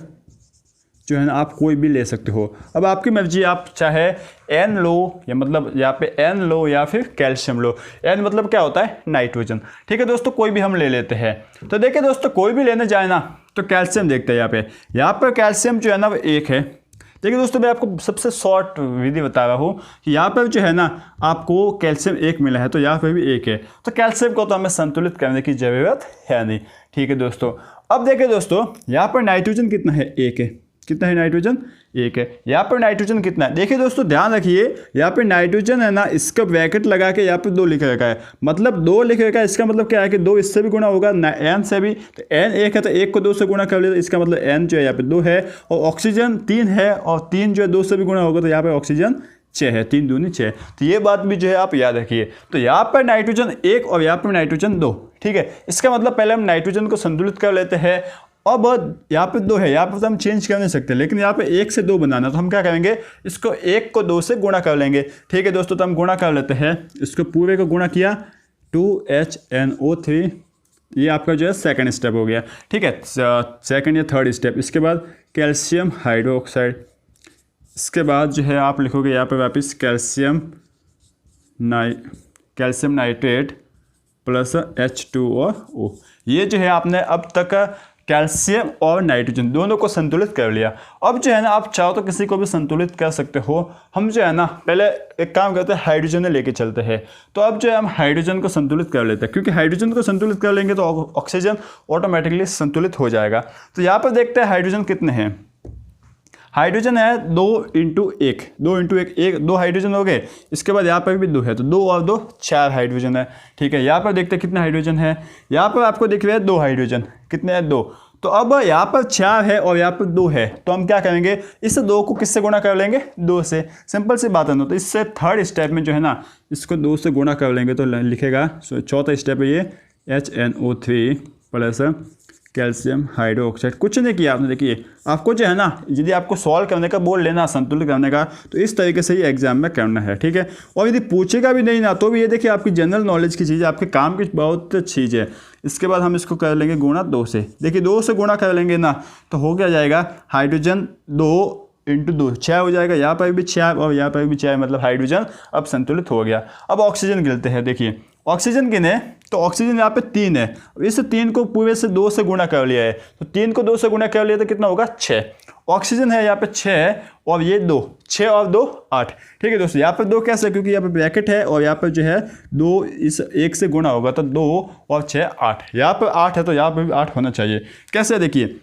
जो है ना आप कोई भी ले सकते हो। अब आपकी मर्जी, आप चाहे N लो या मतलब यहाँ पे N लो या फिर कैल्शियम लो। N मतलब क्या होता है, नाइट्रोजन। ठीक है दोस्तों, कोई भी हम ले लेते हैं। तो देखिए दोस्तों, कोई भी लेने जाए ना तो कैल्शियम देखते हैं। यहाँ पर कैल्शियम जो है ना वो 1 है। देखिए दोस्तों, मैं आपको सबसे शॉर्ट विधि बता रहा हूँ कि यहाँ पर जो है ना आपको कैल्शियम 1 मिला है, तो यहाँ पर भी 1 है। तो कैल्शियम को तो हमें संतुलित करने की ज़रूरत है नहीं। ठीक है दोस्तों, अब देखिए दोस्तों, यहाँ पर नाइट्रोजन कितना है, 1 है। कितना है नाइट्रोजन, 1 है। यहाँ पर नाइट्रोजन कितना है, देखिए दोस्तों ध्यान रखिए, यहाँ पे नाइट्रोजन है ना, इसका ब्रैकेट लगा के यहाँ पे 2 लिख रखा है, मतलब 2 लिख रखा है। इसका मतलब क्या है कि 2 इससे भी गुणा होगा, N से भी। तो N 1 है तो 1 को 2 से गुणा कर लिया, तो इसका मतलब N जो है यहाँ पे 2 है। और ऑक्सीजन 3 है, और 3 जो है 2 से भी गुणा होगा, तो यहाँ पे ऑक्सीजन 6 है, 3 दूनी 6। तो ये बात भी जो है आप याद रखिए। तो यहाँ पर नाइट्रोजन 1 और यहाँ पर नाइट्रोजन 2। ठीक है, इसका मतलब पहले हम नाइट्रोजन को संतुलित कर लेते हैं। अब यहाँ पे 2 है, यहाँ पर तो हम चेंज कर नहीं सकते, लेकिन यहाँ पे 1 से 2 बनाना, तो हम क्या करेंगे, इसको 1 को 2 से गुणा कर लेंगे। ठीक है दोस्तों, तो हम गुणा कर लेते हैं, इसको पूरे को गुणा किया, 2HNO3, ये आपका जो है सेकंड स्टेप हो गया। ठीक है, सेकंड या थर्ड स्टेप। इसके बाद कैल्शियम हाइड्रोक्साइड, इसके बाद जो है आप लिखोगे यहाँ पर वापस कैल्शियम नाइट्रेट प्लस H2O। ये जो है आपने अब तक कैल्शियम और नाइट्रोजन दोनों को संतुलित कर लिया। अब जो है ना आप चाहो तो किसी को भी संतुलित कर सकते हो। हम जो है ना पहले एक काम करते हैं, हाइड्रोजन लेके चलते हैं। तो अब जो है हम हाइड्रोजन को संतुलित कर लेते हैं, क्योंकि हाइड्रोजन को संतुलित कर लेंगे तो ऑक्सीजन ऑटोमेटिकली संतुलित हो जाएगा। तो यहाँ पर देखते हैं हाइड्रोजन कितने हैं। हाइड्रोजन है 2 × 1, 2 × 1, 2 हाइड्रोजन हो गए। इसके बाद यहाँ पर भी 2 है, तो 2 और 2 4 हाइड्रोजन है। ठीक है, यहाँ पर देखते हैं कितने हाइड्रोजन है। यहाँ पर आपको दिख रहा है 2 हाइड्रोजन, कितने हैं, 2। तो अब यहाँ पर 4 है और यहाँ पर 2 है, तो हम क्या करेंगे, इस 2 को किससे गुणा कर लेंगे, 2 से। सिंपल सी बात है ना। तो इससे थर्ड स्टेप में जो है ना इसको 2 से गुणा कर लेंगे, तो लिखेगा, चौथा स्टेप है ये HNO3 प्लस कैल्शियम हाइड्रोक्साइड। कुछ नहीं किया आपने। देखिए आपको जो है ना, यदि आपको सॉल्व करने का बोल लेना, संतुलित करने का, तो इस तरीके से ही एग्जाम में करना है। ठीक है, और यदि पूछेगा भी नहीं ना तो भी ये देखिए आपकी जनरल नॉलेज की चीज़ है, आपके काम की बहुत चीज़ है। इसके बाद हम इसको कर लेंगे गुणा 2 से। देखिए 2 से गुणा कर लेंगे ना तो हो क्या जाएगा, हाइड्रोजन 2 × 2 6 हो जाएगा। यहाँ पर भी 6 और यहाँ पर भी 6, मतलब हाइड्रोजन अब संतुलित हो गया। अब ऑक्सीजन गिनते हैं। देखिए ऑक्सीजन गिने तो ऑक्सीजन यहाँ पे 3 है, इस 3 को पूरे से 2 से गुणा कर लिया है, तो 3 को 2 से गुणा कर लिया तो कितना होगा, 6। ऑक्सीजन है यहाँ पे 6 और ये 2, 6 और 2 8। ठीक है दोस्तों, यहाँ पर 2 कैसे, क्योंकि यहाँ पे ब्रैकेट है और यहाँ पर जो है 2 इस 1 से गुणा होगा, तो 2 और 6 8। यहाँ पर 8 है तो यहाँ पर भी 8 होना चाहिए। कैसे, देखिए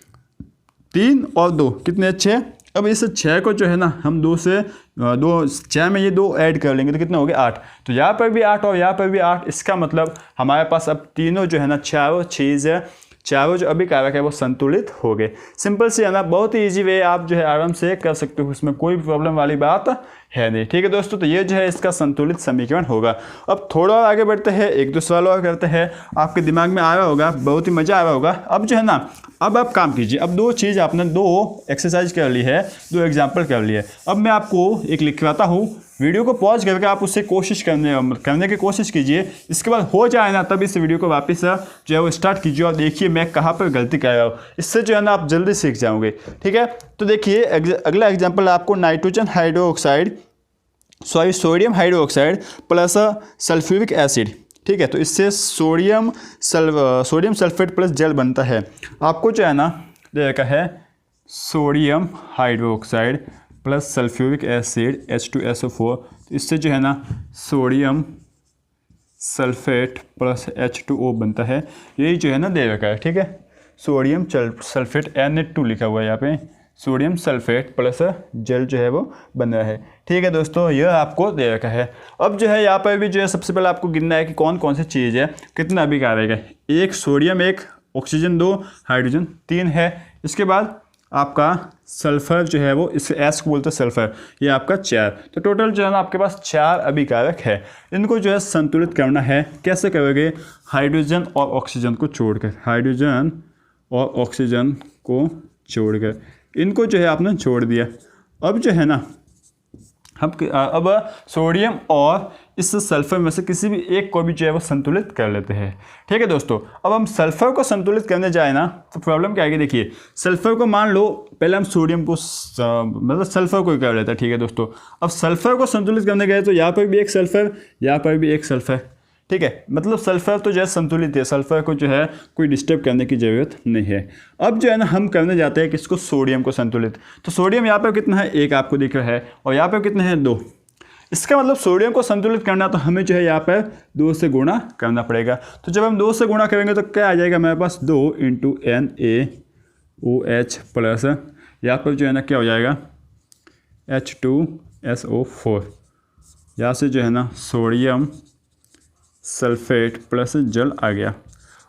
3 और 2 कितने, 6। अब इस 6 को जो है ना हम 2 से 6 में ये 2 ऐड कर लेंगे तो कितना हो गया, 8। तो यहाँ पर भी 8 और यहाँ पर भी 8। इसका मतलब हमारे पास अब तीनों जो है ना, चारों चीज़ है, चारों जो अभी कारक है वो संतुलित हो गए। सिंपल से है ना, बहुत ही ईजी वे, आप जो है आराम से कर सकते हो, इसमें कोई भी प्रॉब्लम वाली बात है नहीं। ठीक है दोस्तों, तो ये जो है इसका संतुलित समीकरण होगा। अब थोड़ा और आगे बढ़ते हैं, एक दो सवाल और करते हैं। आपके दिमाग में आया होगा, बहुत ही मज़ा आया होगा। अब जो है ना, अब आप काम कीजिए। अब दो चीज़ आपने दो एक्सरसाइज कर ली है, दो एग्जाम्पल कर लिए। अब मैं आपको एक लिखवाता हूँ, वीडियो को पॉज करके आप उससे कोशिश करने की कोशिश कीजिए। इसके बाद हो जाए ना, तब इस वीडियो को वापस जो है वो स्टार्ट कीजिए और देखिए मैं कहाँ पर गलती कर रहा हूँ। इससे जो है ना आप जल्दी सीख जाओगे। ठीक है, तो देखिए अगला एग्जाम्पल आपको nitrogen hydroxide sodium hydroxide plus sulphuric acid. ठीक है, तो इससे सोडियम सल्फेट प्लस जल बनता है। आपको जो है ना दे रखा है sodium hydroxide plus sulphuric acid H2SO4। तो इससे जो है ना सोडियम सल्फेट प्लस H2O बनता है। यही जो है ना दे रखा है। ठीक है, सोडियम सल्फेट Na2 लिखा हुआ है यहाँ पे, सोडियम सल्फेट प्लस जल जो है वो बन रहा है। ठीक है दोस्तों, यह आपको दे रखा है। अब जो है यहाँ पर भी जो है सबसे पहले आपको गिनना है कि कौन कौन सी चीज़ है, कितना अभी का रहेगा। एक सोडियम, एक ऑक्सीजन, दो हाइड्रोजन, तीन है। इसके बाद आपका सल्फर जो है वो, इस एस को बोलते हैं सल्फर, ये आपका 4। तो टोटल जो है ना आपके पास 4 अभिकारक है। इनको जो है संतुलित करना है। कैसे करोगे? हाइड्रोजन और ऑक्सीजन को छोड़कर, हाइड्रोजन और ऑक्सीजन को छोड़कर इनको जो है आपने छोड़ दिया। अब जो है ना अब सोडियम और इस सल्फर में से किसी भी एक को भी जो है वो संतुलित कर लेते हैं। ठीक है दोस्तों, अब हम सल्फर को संतुलित करने जाए ना तो प्रॉब्लम क्या आएगी। देखिए सल्फर को मान लो, पहले हम सोडियम को मतलब सल्फर को ही कर लेते हैं। ठीक है दोस्तों, अब सल्फर को संतुलित करने गए तो यहाँ पर भी एक सल्फर, यहाँ पर भी एक सल्फर। ठीक है, मतलब सल्फर तो जो है संतुलित है, सल्फर को जो है कोई डिस्टर्ब करने की ज़रूरत नहीं है। अब जो है ना हम करने जाते हैं किसको, सोडियम को संतुलित। तो सोडियम यहाँ पर कितना है, एक आपको दिख रहा है, और यहाँ पर कितने हैं, 2। इसका मतलब सोडियम को संतुलित करना तो हमें जो है यहाँ पर 2 से गुणा करना पड़ेगा। तो जब हम 2 से गुणा करेंगे तो क्या आ जाएगा हमारे पास, 2 × NaOH प्लस यहाँ पर जो है ना क्या हो जाएगा, H2SO4। यहाँ से जो है ना सोडियम सल्फेट प्लस जल आ गया।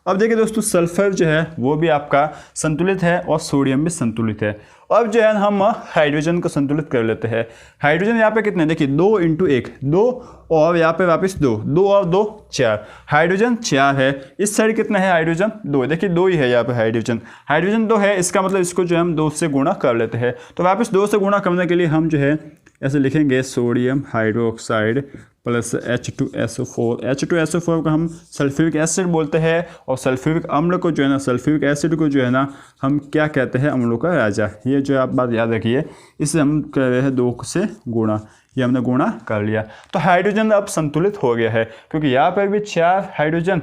अब देखिए दोस्तों, सल्फर जो है वो भी आपका संतुलित है और सोडियम भी संतुलित है। अब जो है हम हाइड्रोजन को संतुलित कर लेते हैं। हाइड्रोजन यहाँ पे कितने, देखिए 2 × 1 2, और यहाँ पे वापस 2 2 और 2 4। हाइड्रोजन 4 है, इस साइड कितना है हाइड्रोजन, 2। देखिए 2 ही है यहाँ पे हाइड्रोजन 2 है। इसका मतलब इसको जो है हम 2 से गुणा कर लेते हैं। तो वापस 2 से गुणा करने के लिए हम जो है ऐसे लिखेंगे, sodium hydroxide plus H2SO4। H2SO4 को हम सल्फ्यूरिक एसिड बोलते हैं, और सल्फ्यूरिक अम्ल को जो है ना, सल्फ्यूरिक एसिड को जो है ना हम क्या कहते हैं, अम्लों का राजा। ये जो आप बात याद रखिए, इसे हम कर रहे हैं 2 से गुणा, ये हमने गुणा कर लिया। तो हाइड्रोजन अब संतुलित हो गया है, क्योंकि यहाँ पर भी 4 हाइड्रोजन,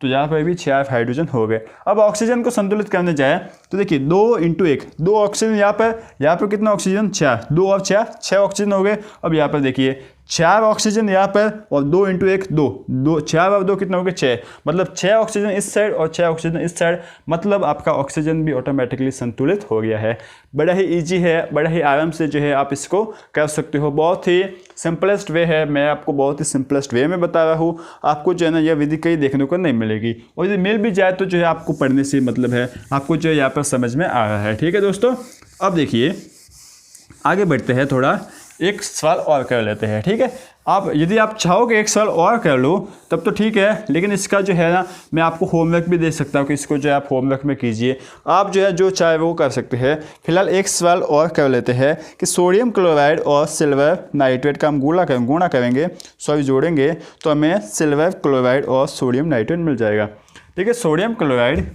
तो यहाँ पर भी 4 हाइड्रोजन हो गए। अब ऑक्सीजन को संतुलित करने जाए तो देखिए 2 × 1 2 ऑक्सीजन, यहाँ पर कितना ऑक्सीजन, 4, 2 और 4 6 ऑक्सीजन हो गए। अब यहाँ पर देखिए 4 ऑक्सीजन यहाँ पर, और 2 × 1 2 4 और 2 कितना हो गए, 6। मतलब 6 ऑक्सीजन इस साइड और 6 ऑक्सीजन इस साइड, मतलब आपका ऑक्सीजन भी ऑटोमेटिकली संतुलित हो गया है। बड़ा ही ईजी है, बड़ा ही आराम से जो है आप इसको कर सकते हो। बहुत ही सिंपलेस्ट वे है, मैं आपको बहुत ही सिंपलेस्ट वे में बता रहा हूँ। आपको जो है ना यह विधि कहीं देखने को नहीं मिलेगी, और यदि मिल भी जाए तो जो है आपको पढ़ने से मतलब है, आपको जो है यहाँ पर समझ में आ रहा है। ठीक है दोस्तों, अब देखिए आगे बढ़ते हैं, थोड़ा एक सवाल और कर लेते हैं। ठीक है, आप यदि आप चाहोगे एक सवाल और कर लो तब तो ठीक है, लेकिन इसका जो है ना मैं आपको होमवर्क भी दे सकता हूँ कि इसको जो है आप होमवर्क में कीजिए। आप जो है जो चाहे वो कर सकते हैं। फिलहाल एक सवाल और कर लेते हैं कि सोडियम क्लोराइड और सिल्वर नाइट्रेट का हम गुणा करेंगे, सॉरी जोड़ेंगे, तो हमें सिल्वर क्लोराइड और सोडियम नाइट्रेट मिल जाएगा। ठीक है, सोडियम क्लोराइड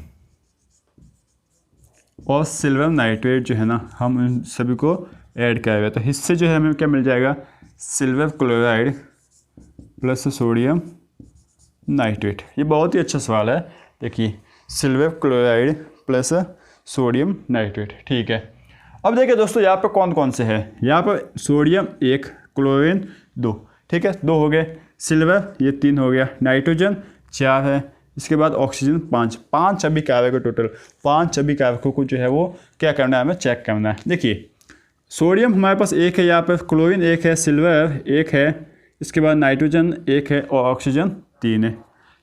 और सिल्वर नाइट्रेट जो है ना हम इन सभी को ऐड करेंगे, तो इससे जो है हमें क्या मिल जाएगा, silver chloride plus sodium nitrate. ये बहुत ही अच्छा सवाल है। देखिए silver chloride plus sodium nitrate. ठीक है, अब देखिए दोस्तों यहाँ पर कौन कौन से हैं। यहाँ पर सोडियम 1, क्लोरीन 2। ठीक है, 2 हो गए, सिल्वर ये 3 हो गया, नाइट्रोजन 4 है, इसके बाद ऑक्सीजन 5 अभिकारक टोटल 5 अभिकारकों को जो है वो क्या करना है, हमें चेक करना है। देखिए सोडियम हमारे पास 1 है, यहाँ पर क्लोरीन 1 है, सिल्वर 1 है, इसके बाद नाइट्रोजन 1 है और ऑक्सीजन 3 है।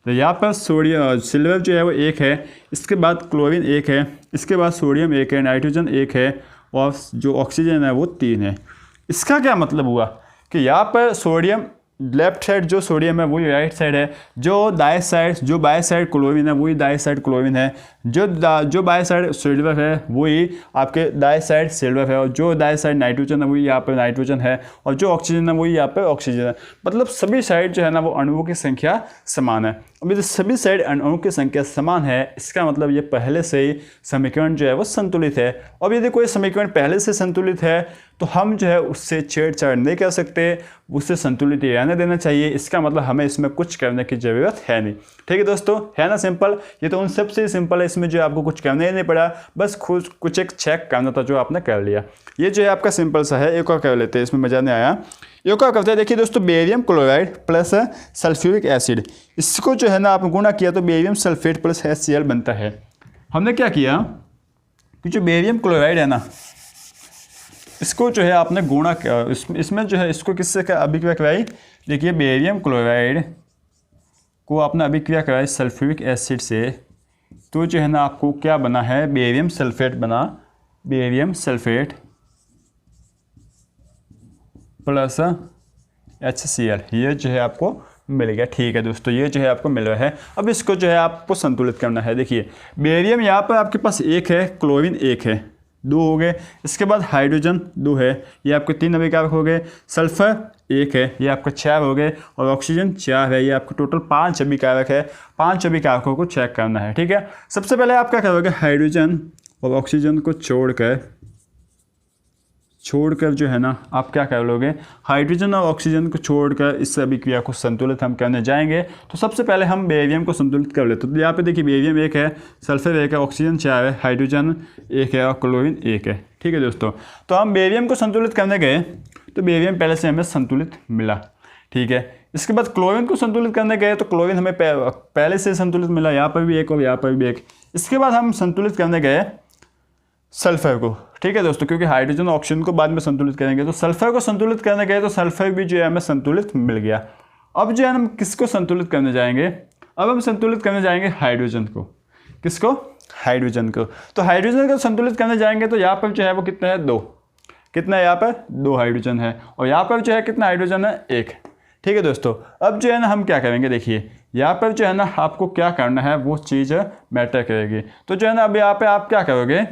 तो यहाँ पर सिल्वर जो है वो 1 है, इसके बाद क्लोरीन 1 है, इसके बाद सोडियम 1 है, नाइट्रोजन 1 है, और जो ऑक्सीजन है वो 3 है। इसका क्या मतलब हुआ, कि यहाँ पर सोडियम लेफ्ट साइड जो सोडियम है वही राइट साइड है, जो दाएं साइड जो बाएं साइड क्लोरीन है वही दाएं साइड क्लोरीन है, जो बाएं साइड सिल्वर है वही आपके दाएं साइड सिल्वर है, और जो दाएं साइड नाइट्रोजन है वही यहाँ पर नाइट्रोजन है, और जो ऑक्सीजन है वही यहाँ पर ऑक्सीजन है। मतलब सभी साइड जो है ना वो अणुओं की संख्या समान है। अब यदि सभी साइड अणुओं की संख्या समान है, इसका मतलब ये पहले से ही समीकरण जो है वो संतुलित है। अब यदि कोई समीकरण पहले से संतुलित है तो हम जो है उससे छेड़छाड़ नहीं कर सकते, उससे संतुलित रहने देना चाहिए। इसका मतलब हमें इसमें कुछ करने की ज़रूरत है नहीं। ठीक है दोस्तों, है ना सिंपल। ये तो उन सबसे सिंपल है, इसमें जो आपको कुछ करना ही नहीं पड़ा, बस खुद कुछ एक चेक करना था जो आपने कर लिया। ये जो है आपका सिंपल सा है। एक और कर लेते हैं, इसमें मज़ा नहीं आया। एक और करते हैं, देखिए दोस्तों, barium chloride plus sulphuric acid, इसको जो है ना आपने गुणा किया तो बेरियम सल्फेट प्लस HCl बनता है। हमने क्या किया कि जो बेरियम क्लोराइड है ना इसको जो है आपने गुणा किया, इसमें जो है इसको किससे अभिक्रिया कराई। देखिए बेरियम क्लोराइड को आपने अभिक्रिया कराई सल्फ्यूरिक एसिड से, तो जो है ना आपको क्या बना है, बेरियम सल्फेट बना, बेरियम सल्फेट प्लस HCl, ये जो है आपको मिल गया। ठीक है दोस्तों, ये जो है आपको मिल रहा है। अब इसको जो है आपको संतुलित करना है। देखिए बेरियम यहाँ पर आपके पास एक है, क्लोरीन एक है, 2 हो गए। इसके बाद हाइड्रोजन 2 है, ये आपके 3 अभिकारक हो गए। सल्फर 1 है, ये आपका 4 हो गए, और ऑक्सीजन 4 है, ये आपका टोटल 5 अभिकारक है। 5 अभिकारकों को चेक करना है। ठीक है, सबसे पहले आप क्या करोगे, हाइड्रोजन और ऑक्सीजन को छोड़कर जो है ना आप क्या कर लोगे, हाइड्रोजन और ऑक्सीजन को छोड़कर इस अभिक्रिया को संतुलित हम करने जाएंगे। तो सबसे पहले हम बेरियम को संतुलित कर लेते हैं। तो यहाँ पे देखिए बेरियम 1 है, सल्फर 1 है, ऑक्सीजन 4 है, हाइड्रोजन 1 है और क्लोरीन 1 है। ठीक है दोस्तों, तो हम बेरियम को संतुलित करने गए तो बेरियम पहले से हमें संतुलित मिला। ठीक है, इसके बाद क्लोरीन को संतुलित करने गए तो क्लोरीन हमें पहले से संतुलित मिला, यहाँ पर भी 1 और यहाँ पर भी 1। इसके बाद हम संतुलित करने गए सल्फर को। ठीक है दोस्तों, क्योंकि हाइड्रोजन और ऑक्सीजन को बाद में संतुलित करेंगे, तो सल्फर को संतुलित करने गए तो सल्फर भी जो है हमें संतुलित मिल गया। अब जो है हम किसको संतुलित करने जाएंगे, अब हम संतुलित करने जाएंगे हाइड्रोजन को। किसको, हाइड्रोजन को। तो हाइड्रोजन को संतुलित करने जाएंगे तो यहाँ पर जो है वो कितना है, 2। कितना है यहाँ पर, 2 हाइड्रोजन है, और यहाँ पर जो है कितना हाइड्रोजन है, 1। ठीक है दोस्तों, अब जो है ना हम क्या करेंगे, देखिए यहाँ पर जो है ना आपको क्या करना है वो चीज़ मैटर करेगी। तो जो है ना अब यहाँ पे आप क्या करोगे,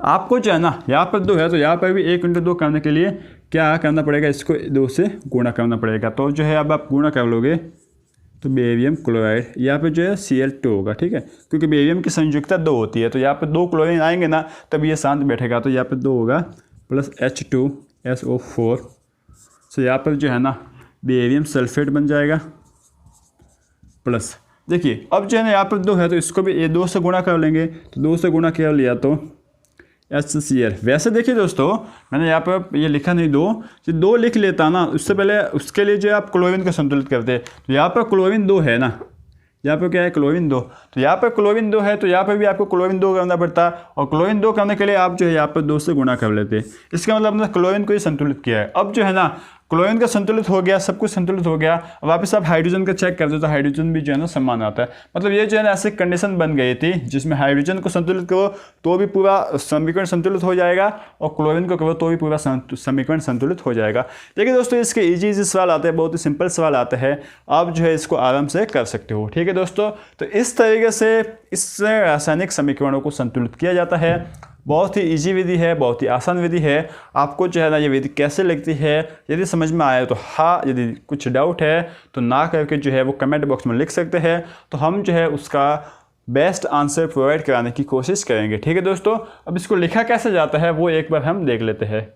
आपको जो है ना यहाँ पर 2 है तो यहाँ पर भी 1 × 2 करने के लिए क्या करना पड़ेगा, इसको 2 से गुणा करना पड़ेगा। तो जो है अब आप गुणा कर लोगे तो बेरियम क्लोराइड यहाँ पे जो है Cl2 होगा। ठीक है, क्योंकि बेरियम की संयुक्ता 2 होती है, तो यहाँ पे 2 क्लोरीन आएंगे ना तब ये शांत बैठेगा, तो यहाँ पे 2 होगा प्लस H2SO4। तो यहाँ पर जो है ना बेरियम सल्फेट बन जाएगा प्लस, देखिए अब जो है ना यहाँ पर 2 है तो इसको भी ये 2 से गुणा कर लेंगे, तो 2 से गुणा कर लिया तो HCl। वैसे देखिए दोस्तों मैंने यहाँ पर ये लिखा नहीं 2, जो 2 लिख लेता ना, उससे पहले उसके लिए जो आप क्लोरीन को संतुलित करते, तो यहाँ पर क्लोरीन 2 है ना, यहाँ पर क्या है, क्लोरीन 2। तो यहाँ पर क्लोरीन 2 है तो यहाँ पर भी आपको क्लोरीन 2 करना पड़ता, और क्लोरीन 2 करने के लिए आप जो है यहाँ पर 2 से गुणा कर लेते। इसका मतलब हमने क्लोरीन को ही संतुलित किया है। अब जो है ना क्लोरीन का संतुलित हो गया, सब कुछ संतुलित हो गया। अब वापस आप हाइड्रोजन का चेक करते हो तो हाइड्रोजन भी जो है ना समान आता है। मतलब ये जो है ना ऐसी कंडीशन बन गई थी जिसमें हाइड्रोजन को संतुलित करो तो भी पूरा समीकरण संतुलित हो जाएगा, और क्लोरीन को करो तो भी पूरा समीकरण संतुलित हो जाएगा। देखिए दोस्तों इसके इजी सवाल आते हैं, बहुत ही सिंपल सवाल आते हैं, आप जो है इसको आराम से कर सकते हो। ठीक है दोस्तों, तो इस तरीके से इस रासायनिक समीकरणों को संतुलित किया जाता है। बहुत ही इजी विधि है, बहुत ही आसान विधि है। आपको जो है ना ये विधि कैसे लगती है, यदि समझ में आए तो हाँ, यदि कुछ डाउट है तो ना करके जो है वो कमेंट बॉक्स में लिख सकते हैं, तो हम जो है उसका बेस्ट आंसर प्रोवाइड कराने की कोशिश करेंगे। ठीक है दोस्तों, अब इसको लिखा कैसे जाता है वो एक बार हम देख लेते हैं।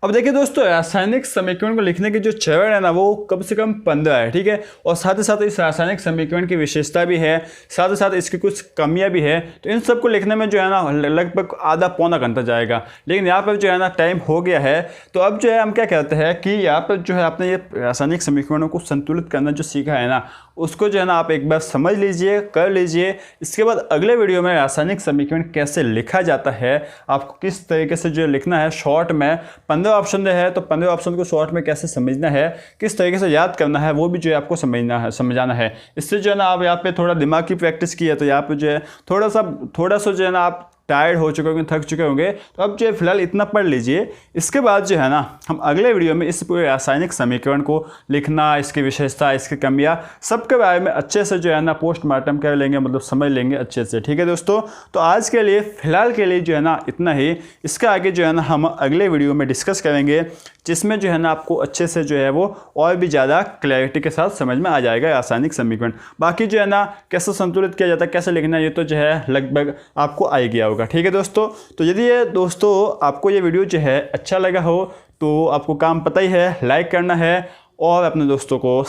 अब देखिए दोस्तों रासायनिक समीकरण को लिखने के जो चरण है ना वो कम से कम 15 है। ठीक है, और साथ ही साथ इस रासायनिक समीकरण की विशेषता भी है, साथ ही साथ इसकी कुछ कमियां भी है। तो इन सबको लिखने में जो है ना लगभग आधा पौना घंटा जाएगा, लेकिन यहाँ पर जो है ना टाइम हो गया है। तो अब जो है हम क्या कहते हैं कि यहाँ पर जो है आपने ये रासायनिक समीकरणों को संतुलित करना जो सीखा है ना, उसको जो है ना आप एक बार समझ लीजिए, कर लीजिए। इसके बाद अगले वीडियो में रासायनिक समीकरण कैसे लिखा जाता है, आपको किस तरीके से जो लिखना है शॉर्ट में 15 ऑप्शन है, तो 15 ऑप्शन को शॉर्ट में कैसे समझना है, किस तरीके से याद करना है, वो भी जो है आपको समझाना है। इससे जो है ना आप यहाँ पे थोड़ा दिमाग की प्रैक्टिस की है तो यहाँ पे जो है थोड़ा सा जो है ना आप टायर्ड हो चुके होंगे, थक चुके होंगे, तो अब जो है फिलहाल इतना पढ़ लीजिए। इसके बाद जो है ना हम अगले वीडियो में इस पूरे रासायनिक समीकरण को लिखना, इसकी विशेषता, इसकी कमियां, सबके बारे में अच्छे से जो है ना पोस्टमार्टम कर लेंगे, मतलब समझ लेंगे अच्छे से। ठीक है दोस्तों, तो आज के लिए फिलहाल के लिए जो है ना इतना ही। इसके आगे जो है ना हम अगले वीडियो में डिस्कस करेंगे, जिसमें जो है ना आपको अच्छे से जो है वो और भी ज़्यादा क्लैरिटी के साथ समझ में आ जाएगा रासायनिक समीकरण। बाकी जो है ना कैसे संतुलित किया जाता है, कैसे लिखना है, ये तो जो है लगभग आपको आ ही गया होगा। ठीक है दोस्तों, तो यदि ये दोस्तों आपको ये वीडियो जो है अच्छा लगा हो तो आपको काम पता ही है, लाइक करना है और अपने दोस्तों को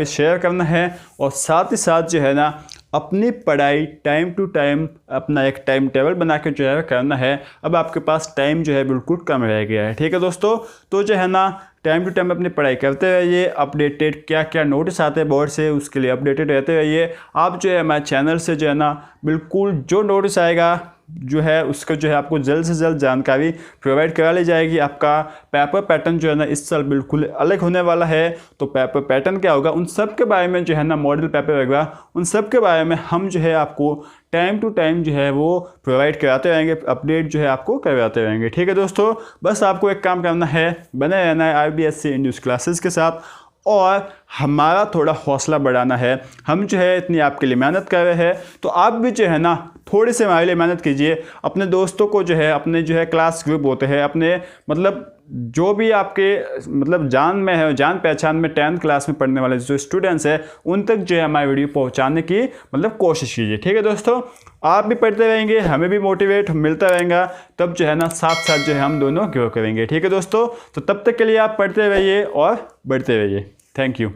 शेयर करना है, और साथ ही साथ जो है ना अपनी पढ़ाई टाइम टू टाइम अपना एक टाइम टेबल बना के जो है करना है। अब आपके पास टाइम जो है बिल्कुल कम रह गया है। ठीक है दोस्तों, तो जो है ना टाइम टू टाइम अपनी पढ़ाई करते रहिए, अपडेटेड क्या क्या नोटिस आते हैं बोर्ड से उसके लिए अपडेटेड रहते रहिए। आप जो है हमारे चैनल से जो है ना बिल्कुल जो नोटिस आएगा जो है उसका जो है आपको जल्द से जल्द जानकारी प्रोवाइड करा ली जाएगी। आपका पेपर पैटर्न जो है ना इस साल बिल्कुल अलग होने वाला है, तो पेपर पैटर्न क्या होगा उन सब के बारे में जो है ना मॉडल पेपर वगैरह उन सब के बारे में हम जो है आपको टाइम टू टाइम जो है वो प्रोवाइड कराते रहेंगे, अपडेट जो है आपको करवाते रहेंगे। ठीक है दोस्तों, बस आपको एक काम करना है, बने रहना है RBSC इंड्यूस क्लासेस के साथ, और हमारा थोड़ा हौसला बढ़ाना है। हम जो है इतनी आपके लिए मेहनत कर रहे हैं, तो आप भी जो है ना थोड़ी सी हमारे लिए मेहनत कीजिए। अपने दोस्तों को जो है, अपने जो है क्लास ग्रुप होते हैं, अपने मतलब जो भी आपके मतलब जान में है, जान पहचान में 10th क्लास में पढ़ने वाले जो स्टूडेंट्स हैं, उन तक जो है हमारी वीडियो पहुंचाने की मतलब कोशिश कीजिए। ठीक है दोस्तों, आप भी पढ़ते रहेंगे, हमें भी मोटिवेट मिलता रहेगा, तब जो है ना साथ साथ जो है हम दोनों ग्रो करेंगे। ठीक है दोस्तों, तो तब तक के लिए आप पढ़ते रहिए और बढ़ते रहिए। Thank you.